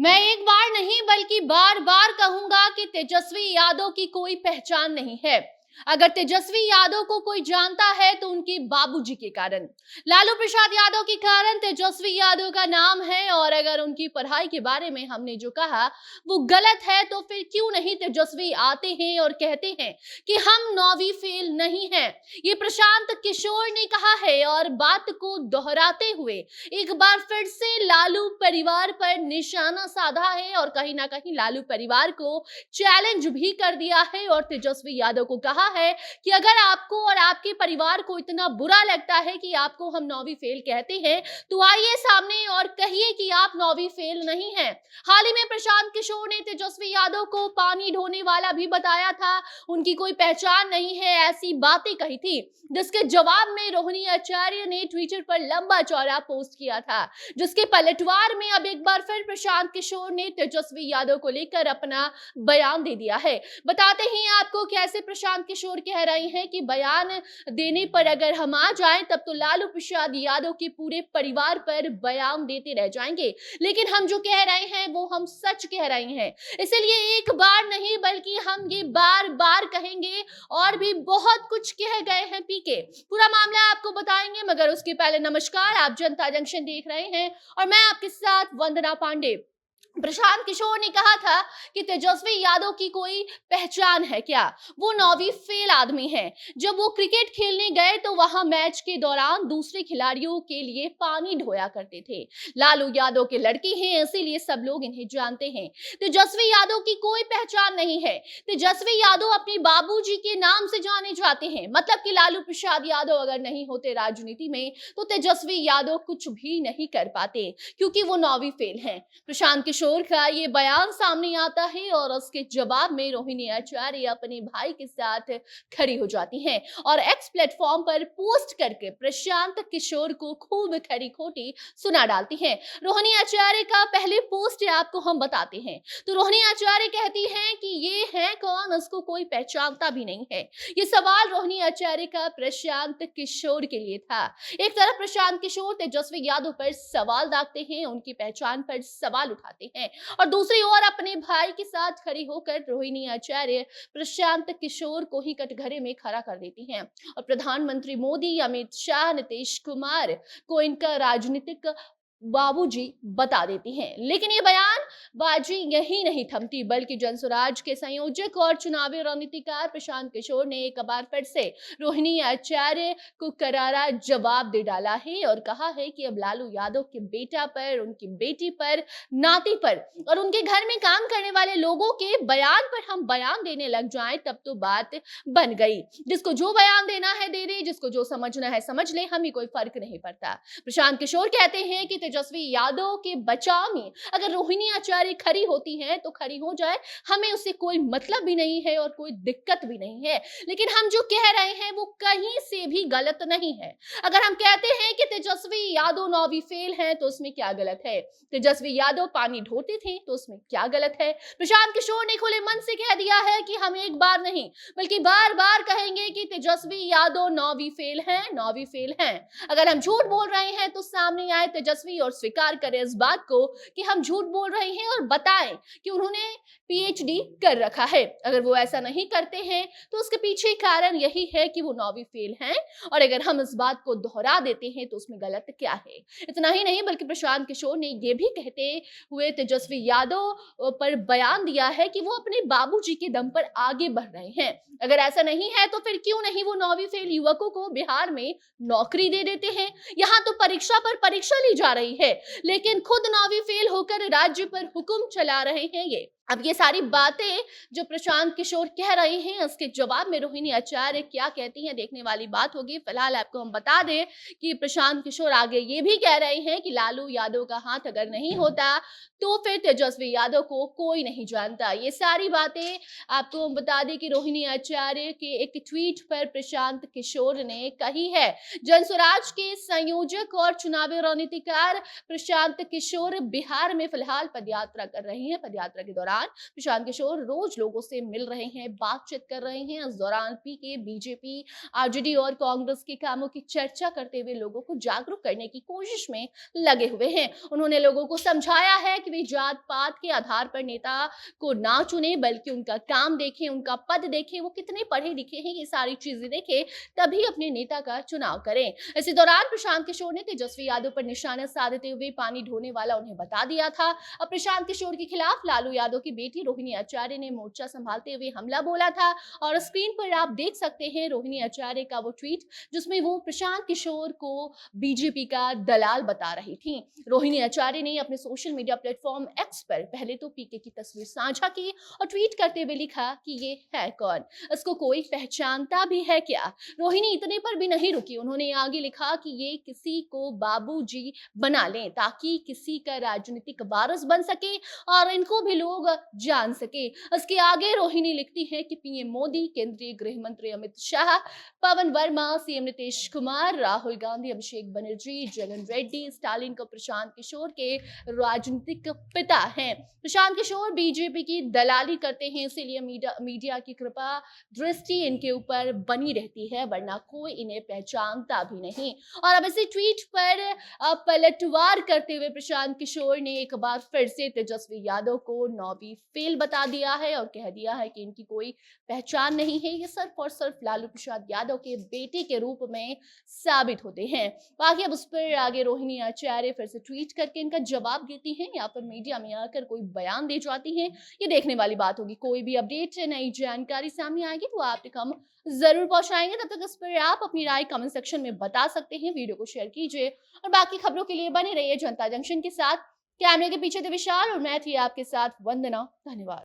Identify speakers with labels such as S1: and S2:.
S1: मैं एक बार नहीं बल्कि बार बार कहूंगा कि तेजस्वी यादव की कोई पहचान नहीं है। अगर तेजस्वी यादव को कोई जानता है तो उनके बाबूजी के कारण, लालू प्रसाद यादव के कारण तेजस्वी यादव का नाम है। और अगर उनकी पढ़ाई के बारे में हमने जो कहा वो गलत है तो फिर क्यों नहीं तेजस्वी आते हैं और कहते हैं कि हम 9वीं फेल नहीं हैं। ये प्रशांत किशोर ने कहा है और बात को दोहराते हुए एक बार फिर से लालू परिवार पर निशाना साधा है और कहीं ना कहीं लालू परिवार को चैलेंज भी कर दिया है और तेजस्वी यादव को कहा है कि अगर आपको और आपके परिवार को इतना बुरा लगता है कि आपको हम 9वीं फेल कहते हैं तो आइए सामने और कहिए कि आप 9वीं फेल नहीं हैं। हाल ही में प्रशांत किशोर ने तेजस्वी यादव को पानी ढोने वाला भी बताया था, उनकी कोई पहचान नहीं है, ऐसी बातें कही थी। जिसके जवाब में रोहिणी आचार्य ने ट्विटर पर लंबा चौड़ा पोस्ट किया था, जिसके पलटवार में अब एक बार फिर प्रशांत किशोर ने तेजस्वी यादव को लेकर अपना बयान दे दिया है। बताते ही आपको कैसे प्रशांत किशोर कह रहे हैं कि बयान देने पर अगर हम आ जाएं तब तो लालू प्रसाद यादव के पूरे परिवार पर बयान देते रह जाएंगे, लेकिन हम जो कह रहे हैं वो हम सच कह रहे हैं, इसलिए एक बार नहीं बल्कि हम ये बार बार कहेंगे। और भी बहुत कुछ कह गए हैं पीके, पूरा मामला आपको बताएंगे, मगर उसके पहले नमस्कार, आप जनता जंक्शन देख रहे हैं और मैं आपके साथ वंदना पांडे। प्रशांत किशोर ने कहा था कि तेजस्वी यादव की कोई पहचान है क्या, वो 9वीं फेल आदमी है। जब वो क्रिकेट खेलने गए तो वहां मैच के दौरान दूसरे खिलाड़ियों के लिए पानी ढोया करते थे। लालू यादव के लड़के हैं इसीलिए सब लोग इन्हें जानते हैं। तेजस्वी यादव की कोई पहचान नहीं है। तेजस्वी यादव अपने बाबूजी के नाम से जाने जाते हैं, मतलब कि लालू प्रसाद यादव अगर नहीं होते राजनीति में तो तेजस्वी यादव कुछ भी नहीं कर पाते, क्योंकि वो 9वीं फेल हैं। प्रशांत किशोर का ये बयान सामने आता है और उसके जवाब में रोहिणी आचार्य अपने भाई के साथ खड़ी हो जाती हैं और एक्स प्लेटफॉर्म पर पोस्ट करके प्रशांत किशोर को खूब खरी खोटी सुना डालती हैं। रोहिणी आचार्य का पहले पोस्ट आपको हम बताते हैं। तो रोहिणी आचार्य कहती हैं कि ये है कौन, उसको कोई पहचानता भी नहीं है। ये सवाल रोहिणी आचार्य का प्रशांत किशोर के लिए था। एक तरफ प्रशांत किशोर तेजस्वी यादव पर सवाल दागते हैं, उनकी पहचान पर सवाल उठाते हैं, और दूसरी ओर अपने भाई के साथ खड़ी होकर रोहिणी आचार्य प्रशांत किशोर को ही कटघरे में खड़ा कर देती हैं और प्रधानमंत्री मोदी, अमित शाह, नीतीश कुमार को इनका राजनीतिक बाबूजी बता देती हैं। लेकिन ये बयान बाजी यही नहीं थमती, बल्कि जनसुराज के संयोजक और चुनावी रणनीतिकार प्रशांत किशोर ने एक बार फिर से रोहिणी आचार्य को करारा जवाब दे डाला है और कहा है कि अब लालू यादव के बेटा पर, उनकी बेटी पर, नाती पर और उनके घर में काम करने वाले लोगों के बयान पर हम बयान देने लग जाएं तब तो बात बन गई। जिसको जो बयान देना है दे दे, जिसको जो समझना है समझ ले, हमें कोई फर्क नहीं पड़ता। प्रशांत किशोर कहते हैं कि तेजस्वी यादव के बचाव में अगर रोहिणी आचार्य खड़ी होती हैं तो खड़ी हो जाए, हमें उससे कोई मतलब भी नहीं है और कोई दिक्कत भी नहीं है। लेकिन हम जो कह रहे हैं वो कहीं से भी गलत नहीं है। अगर हम कहते हैं कि तेजस्वी यादव 9वीं फेल हैं तो उसमें क्या गलत है? तेजस्वी यादव पानी ढोते थे तो उसमें क्या गलत है? प्रशांत किशोर ने खुले मन से कह दिया है कि हम एक बार नहीं बल्कि बार बार कहेंगे कि तेजस्वी यादव 9वीं फेल हैं, 9वीं फेल हैं। अगर हम झूठ बोल रहे हैं तो सामने आए तेजस्वी और स्वीकार करें इस बात को कि हम झूठ बोल रहे हैं और बताएं कि उन्होंने पीएचडी कर रखा है। अगर वो ऐसा नहीं करते हैं तो उसके पीछे कारण यही है कि वो 9वीं फेल हैं, और अगर हम इस बात को दोहरा देते हैं तो उसमें गलत क्या है? इतना ही नहीं बल्कि प्रशांत किशोर ने ये भी कहते हुए तेजस्वी यादव पर बयान दिया है कि वो अपने बाबूजी के दम पर आगे बढ़ रहे हैं। अगर ऐसा नहीं है तो फिर क्यों नहीं वो 9वीं फेल युवकों को बिहार में नौकरी दे देते हैं? यहाँ तो परीक्षा पर परीक्षा ली जा रही है, लेकिन खुद 9वीं फेल होकर राज्य पर हुक्म चला रहे हैं ये। अब ये सारी बातें जो प्रशांत किशोर कह रहे हैं उसके जवाब में रोहिणी आचार्य क्या कहती हैं, देखने वाली बात होगी। फिलहाल आपको हम बता दें कि प्रशांत किशोर आगे ये भी कह रहे हैं कि लालू यादव का हाथ अगर नहीं होता तो फिर तेजस्वी यादव को कोई नहीं जानता। ये सारी बातें आपको हम बता दें कि रोहिणी आचार्य के एक ट्वीट पर प्रशांत किशोर ने कही है। जनसुराज के संयोजक और चुनावी रणनीतिकार प्रशांत किशोर बिहार में फिलहाल पदयात्रा कर रहे हैं। पदयात्रा के दौरान दौरान प्रशांत किशोर रोज लोगों से मिल रहे हैं, बातचीत कर रहे हैं। इस दौरान पीके बीजेपी, आरजेडी और कांग्रेस के कामों की चर्चा करते हुए लोगों को जागरूक करने की कोशिश में लगे हुए हैं। उन्होंने लोगों को समझाया है कि वे जात पात के आधार पर नेता को ना चुने, बल्कि उनका काम देखें, उनका पद देखें, वो कितने पढ़े लिखे हैं, ये सारी चीजें देखें, तभी अपने नेता का चुनाव करें। इसी दौरान प्रशांत किशोर ने तेजस्वी यादव पर निशाना साधते हुए पानी ढोने वाला उन्हें बता दिया था। अब प्रशांत किशोर के खिलाफ लालू यादव की बेटी रोहिणी आचार्य ने मोर्चा संभालते हुए हमला बोला था और स्क्रीन पर आप देख सकते हैं रोहिणी आचार्य का वो ट्वीट जिसमें वो प्रशांत किशोर को बीजेपी का दलाल बता रही थी। रोहिणी आचार्य ने अपने सोशल मीडिया प्लेटफॉर्म एक्स पर पहले तो पीके की तस्वीर साझा की और ट्वीट करते हुए लिखा कि ये है कौन, इसको कोई पहचानता भी है क्या। रोहिणी इतने पर भी नहीं रुकी, उन्होंने आगे लिखा कि ये किसी को बाबूजी बना लें ताकि किसी का राजनीतिक वारिस बन सके और इनको भी लोग जान सके। इसके आगे रोहिणी लिखती है कि पीएम मोदी, केंद्रीय गृह मंत्री अमित शाह, पवन वर्मा, सीएम नीतीश कुमार, राहुल गांधी, अभिषेक बनर्जी, जगन रेड्डी, स्टालिन को प्रशांत किशोर के राजनीतिक पिता हैं। प्रशांत किशोर बीजेपी की दलाली करते हैं, इसीलिए मीडिया की कृपा दृष्टि इनके ऊपर बनी रहती है, वरना कोई इन्हें पहचानता भी नहीं। और अब इसी ट्वीट पर पलटवार करते हुए प्रशांत किशोर ने एक बार फिर से तेजस्वी यादव को नौवीं फेल बता दिया है और कह दिया है कि इनकी कोई पहचान नहीं है, ये सिर्फ और सिर्फ लालू प्रसाद यादव के बेटे के रूप में साबित होते हैं। बाकी अब उस पर आगे रोहिणी आचार्य फिर से ट्वीट करके इनका जवाब देती हैं या फिर मीडिया में आकर कोई बयान दे जाती हैं, ये देखने वाली बात होगी। कोई भी अपडेट, नई जानकारी सामने आएगी तो आप तक हम जरूर पहुंचाएंगे। तब तक इस पर आप अपनी राय कमेंट सेक्शन में बता सकते हैं, वीडियो को शेयर कीजिए और बाकी खबरों के लिए बने रहिए जनता जंक्शन के साथ। कैमरे के पीछे थे विशाल और मैं थी आपके साथ वंदना। धन्यवाद।